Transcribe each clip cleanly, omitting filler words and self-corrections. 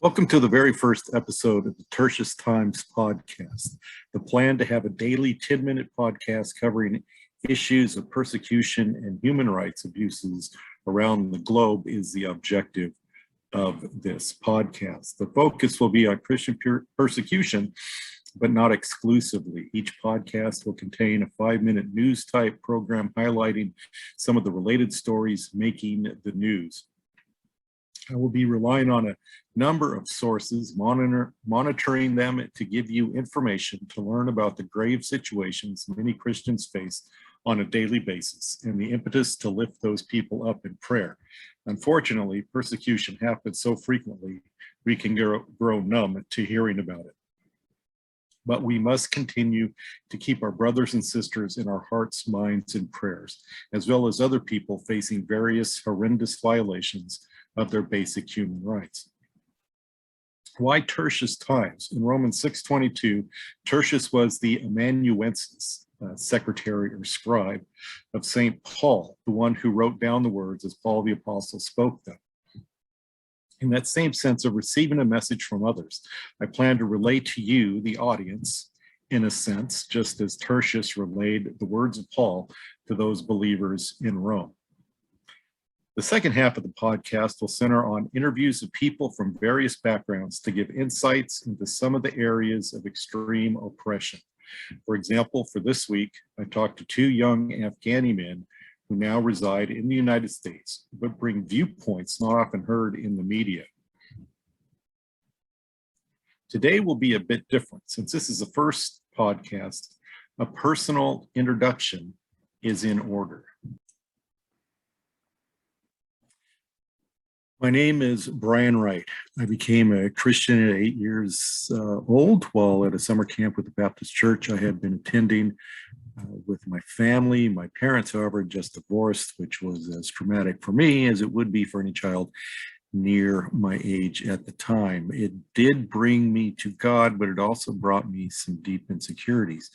Welcome to the very first episode of the Tertius Times podcast. The plan to have a daily 10-minute podcast covering issues of persecution and human rights abuses around the globe is the objective of this podcast. The focus will be on Christian persecution, but not exclusively. Each podcast will contain a 5-minute news type program highlighting some of the related stories making the news. I will be relying on a number of sources, monitoring them to give you information to learn about the grave situations many Christians face on a daily basis and the impetus to lift those people up in prayer. Unfortunately, persecution happens so frequently, we can grow numb to hearing about it. But we must continue to keep our brothers and sisters in our hearts, minds, and prayers, as well as other people facing various horrendous violations of their basic human rights. Why Tertius Times? In Romans 6:22, Tertius was the amanuensis, secretary or scribe of St. Paul, the one who wrote down the words as Paul the Apostle spoke them. In that same sense of receiving a message from others, I plan to relate to you, the audience, in a sense, just as Tertius relayed the words of Paul to those believers in Rome. The second half of the podcast will center on interviews of people from various backgrounds to give insights into some of the areas of extreme oppression. For example, for this week, I talked to two young Afghani men who now reside in the United States, but bring viewpoints not often heard in the media. Today will be a bit different. Since this is the first podcast, a personal introduction is in order. My name is Brian Wright. I became a Christian at 8 years old while at a summer camp with the Baptist church I had been attending with my family. My parents, however, just divorced, which was as traumatic for me as it would be for any child near my age at the time. It did bring me to God, but it also brought me some deep insecurities.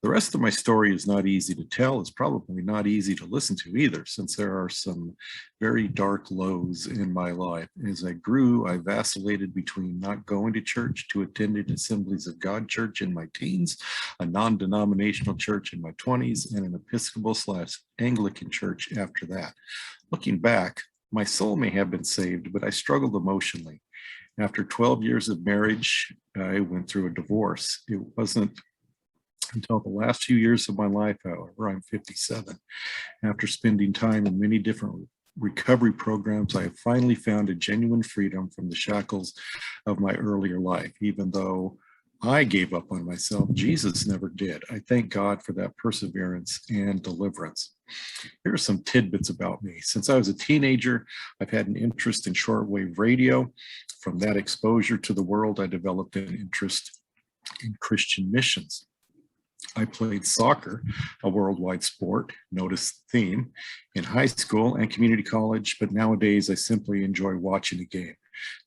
The rest of my story is not easy to tell. It's probably not easy to listen to either, since there are some very dark lows in my life. As I grew, I vacillated between not going to church to attending Assemblies of God church in my teens, a non-denominational church in my 20s, and an Episcopal/Anglican church after that. Looking back, my soul may have been saved, but I struggled emotionally. After 12 years of marriage, I went through a divorce. It wasn't until the last few years of my life, however, I'm 57. After spending time in many different recovery programs, I have finally found a genuine freedom from the shackles of my earlier life. Even though I gave up on myself, Jesus never did. I thank God for that perseverance and deliverance. Here are some tidbits about me. Since I was a teenager, I've had an interest in shortwave radio. From that exposure to the world, I developed an interest in Christian missions. I played soccer, a worldwide sport, notice the theme, in high school and community college, but nowadays I simply enjoy watching a game.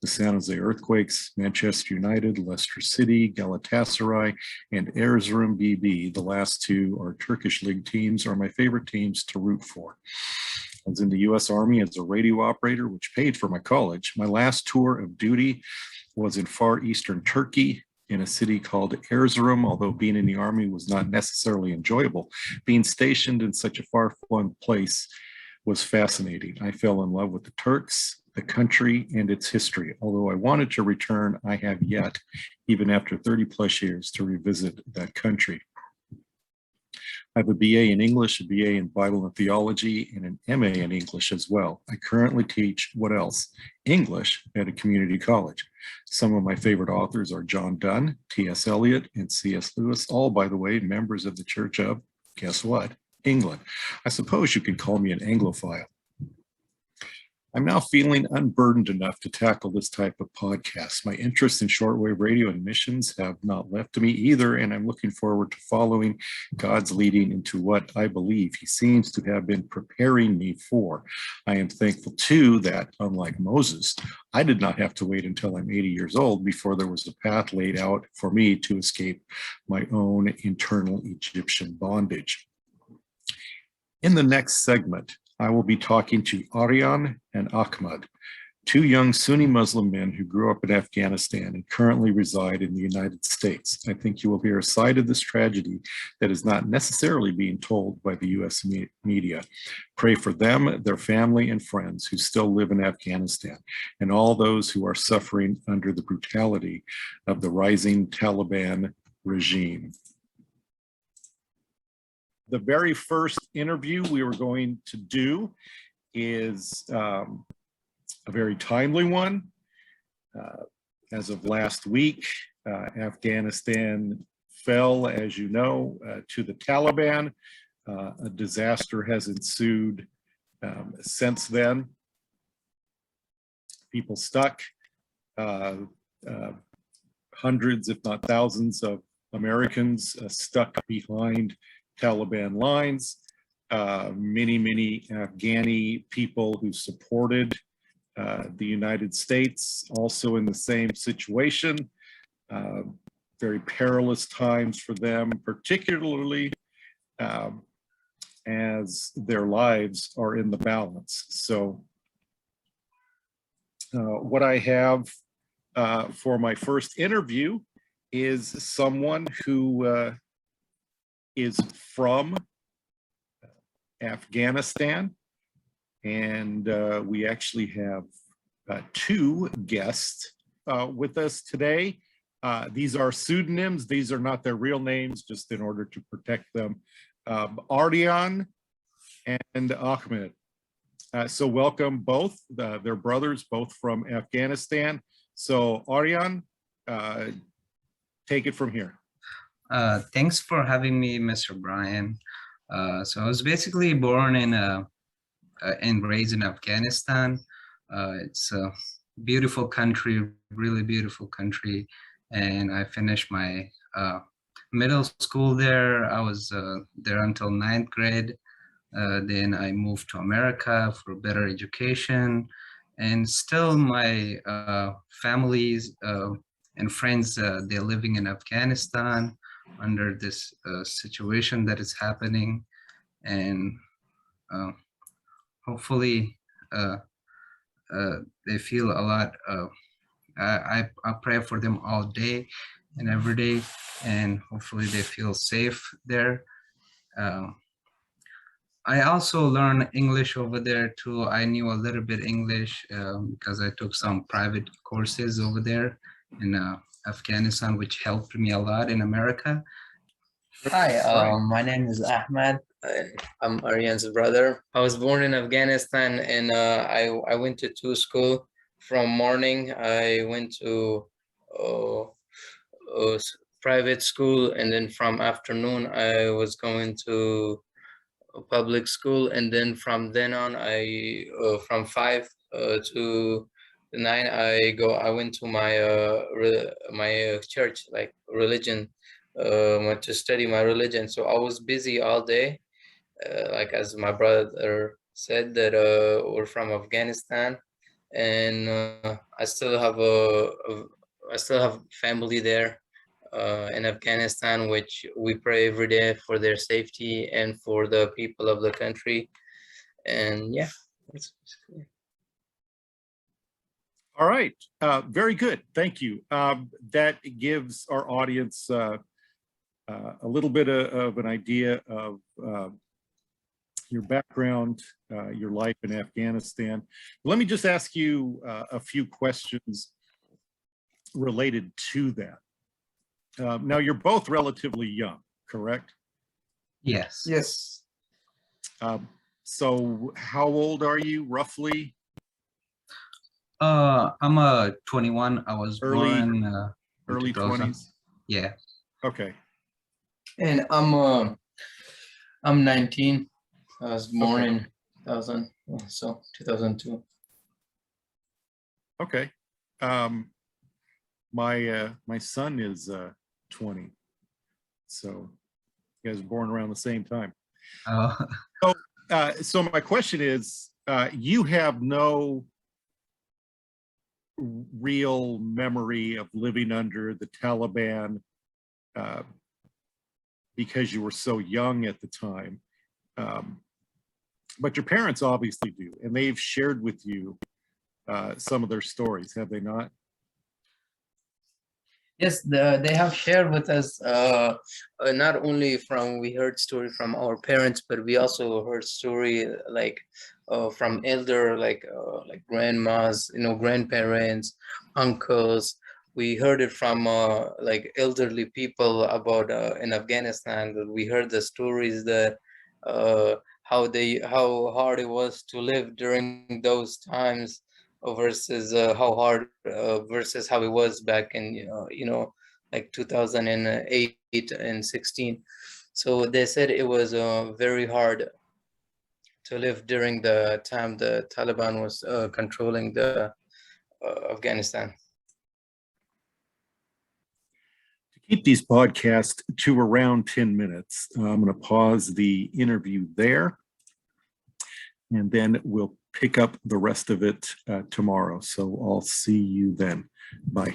The San Jose Earthquakes, Manchester United, Leicester City, Galatasaray, and Erzurum BB, the last two are Turkish league teams, are my favorite teams to root for. I was in the U.S. Army as a radio operator, which paid for my college. My last tour of duty was in far eastern Turkey, in a city called Erzurum. Although being in the Army was not necessarily enjoyable, being stationed in such a far-flung place was fascinating. I fell in love with the Turks, the country, and its history. Although I wanted to return, I have yet, even after 30 plus years, to revisit that country. I have a BA in English, a BA in Bible and Theology, and an MA in English as well. I currently teach, what else? English at a community college. Some of my favorite authors are John Donne, T.S. Eliot, and C.S. Lewis, all, by the way, members of the Church of, guess what? England. I suppose you could call me an Anglophile. I'm now feeling unburdened enough to tackle this type of podcast. My interest in shortwave radio and missions have not left me either, and I'm looking forward to following God's leading into what I believe He seems to have been preparing me for. I am thankful too that, unlike Moses, I did not have to wait until I'm 80 years old before there was a path laid out for me to escape my own internal Egyptian bondage. In the next segment, I will be talking to Aryan and Ahmad. two young Sunni Muslim men who grew up in Afghanistan and currently reside in the United States. I think you will hear a side of this tragedy that is not necessarily being told by the US media. Pray for them, their family, and friends who still live in Afghanistan, and all those who are suffering under the brutality of the rising Taliban regime. The very first interview we were going to do is a very timely one. As of last week, Afghanistan fell, as you know, to the Taliban. A disaster has ensued since then. People stuck, hundreds, if not thousands, of Americans stuck behind Taliban lines. Many Afghani people who supported the United States also in the same situation. Very perilous times for them, particularly as their lives are in the balance. So what I have for my first interview is someone who is from Afghanistan. And we actually have two guests with us today. These are pseudonyms. These are not their real names, just in order to protect them. Aryan and Ahmed. So welcome both. They're brothers, both from Afghanistan. So Aryan, take it from here. Thanks for having me, Mr. Brian. So I was basically born in and raised in Afghanistan. It's a beautiful country, really beautiful country. And I finished my middle school there. I was there until 9th grade. Then I moved to America for better education. And still my families and friends, they're living in Afghanistan under this situation that is happening. And hopefully they feel a lot. I pray for them all day and every day, and hopefully they feel safe there. I also learned English over there too. I knew a little bit English because I took some private courses over there in Afghanistan, which helped me a lot in America. Hi, my name is Ahmed. I'm Aryan's brother. I was born in Afghanistan, and I went to two schools. From morning, I went to private school, and then from afternoon, I was going to a public school, and then from then on, I from 5 to 9, I went to my church, like religion. Went to study my religion. So I was busy all day. Like as my brother said, that we're from Afghanistan, and I still have family there in Afghanistan, which we pray every day for their safety and for the people of the country. And yeah, that's basically it. All right, very good, thank you. That gives our audience a little bit of an idea of your background, your life in Afghanistan. Let me just ask you a few questions related to that. Now, you're both relatively young, correct? Yes. Yes. So how old are you, roughly? I'm 21. I was born early 20s. Yeah. Okay. And I'm 19. I was born in 2000, so 2002. Okay. My son is 20, so you guys were born around the same time. So my question is, you have no real memory of living under the Taliban because you were so young at the time. But your parents obviously do, and they've shared with you some of their stories, have they not? Yes, they have shared with us not only from we heard story from our parents, but we also heard story like from elder like grandmas, grandparents, uncles. We heard it from like elderly people about in Afghanistan. That we heard the stories that uh, how hard it was to live during those times versus how hard versus how it was back in like 2008 and 16. So they said it was very hard to live during the time the Taliban was controlling the Afghanistan. To keep these podcasts to around 10 minutes, I'm going to pause the interview there, and then we'll pick up the rest of it tomorrow. So I'll see you then. Bye.